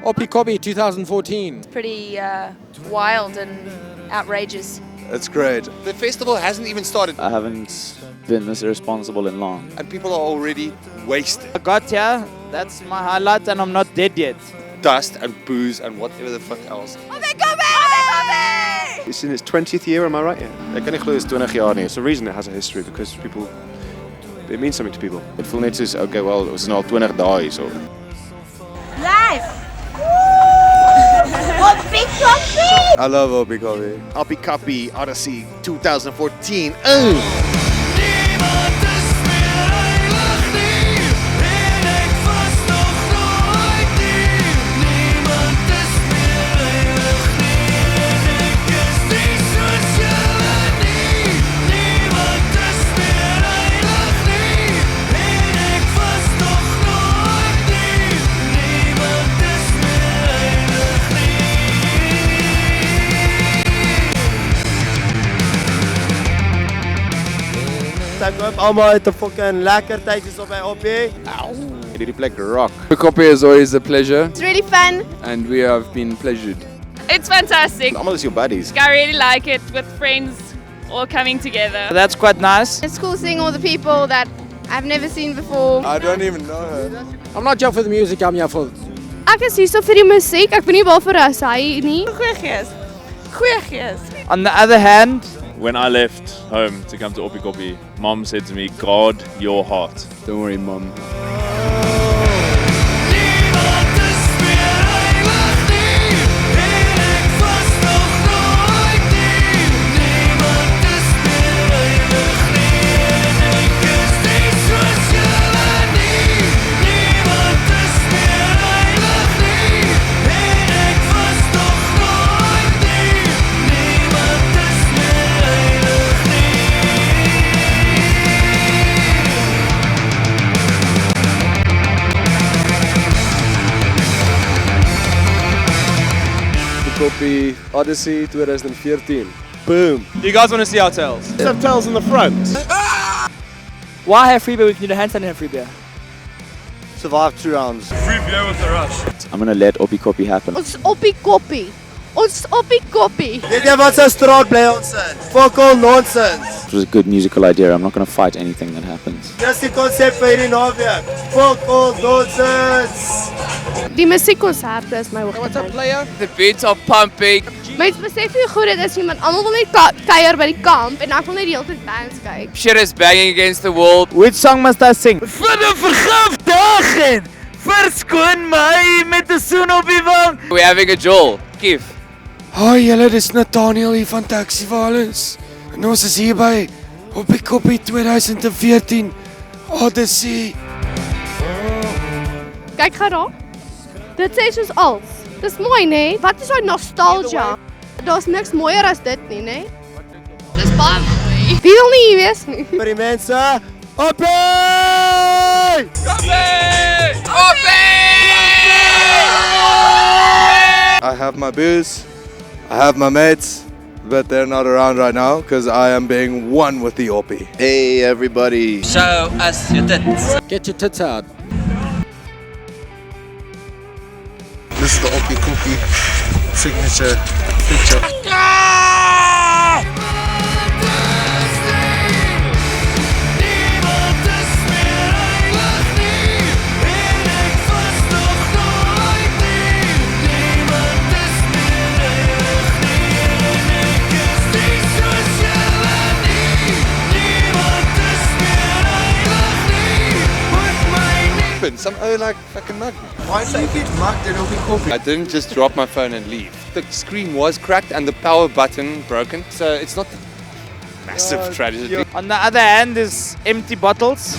Oppikoppi 2014. Pretty wild and outrageous. It's great. The festival hasn't even started I haven't been this irresponsible in long. and people are already wasted. I got here, that's my highlight, and I'm not dead yet. Dust and booze and whatever the fuck else. It's in its 20th year, am I right? Yeah. Ek kan nie glo dis 20 jaar nie. It's a reason it has a history because people, it means something to people. Dit voel net soos okay, well, ons is nou al 20 dae hier so. Live! Oppikoppi! I love Oppikoppi. Oppikoppi Odyssey 2014. Ek hoop almal het 'n fucking lekker tydjies op my Oppie. Hierdie plek rock. Oppikoppi is always a pleasure It's really fun. and we have been pleasured. It's fantastic. Almal is jou buddies. I really like it with friends all coming together. That's quite nice. It's cool seeing all the people that I've never seen before. I don't even know her. I'm not here for the music, I'm here for... Ek is hier so vir die musiek. Ek ben nie wel vir us hy nie. Goeie gees. Goeie gees. On the other hand, When I left home to come to Oppikoppi, Mom said to me, guard your heart. Don't worry, Mom. Oppikoppi Odyssey 2014. Boom. do you guys want to see our tails? Some tails in the front. Why have free beer? We can do a handstand and have free beer. Survived 2 rounds. I'm gonna let Oppikoppi happen. Ons Oppikoppi. Ons Oppikoppi. Weet jy wat se straat bly ons in? Fuck all nonsense. It was a good musical idea. I'm not gonna fight anything that happens. Dis die konsep vir hierdie naweek. Fuck all nonsense. Die musiekkonsert is my What's up, hoogtepunt. player? The beats are pumping. Mens besef nie hoe goed dit is nie, want almal wil net kuier by die kamp en ek wil net die hele tyd bands kyk. Shit is banging against the wall. Which song must I sing? Vir die vergiftiging. Verskoon my met 'n soen op die wang. We're having a jol. Kief. Hi julle, dis Nathaniel hier van Taxi Violence. En ons is hier by Oppikoppi 2014 Odyssey. Kyk gou daar. Dit sê soos als. Dis mooi, né? Wat is daai nostalgia? Daar's niks mooier as dit nie, né? Dis baie mooi. Wie wil nie hier wees nie? Vir die mense. Oppie! I have my booze. I have my mates. But they're not around right now because I am being one with the Oppie. Hey everybody. Show us your tits. Get your tits out. This is the Oppikoppi signature picture. Some like fucking mug. Why do you get mugged at Oppikoppi? I didn't just drop my phone and leave. The screen was cracked and the power button broken, so it's not a massive tragedy. On the other hand, there's empty bottles.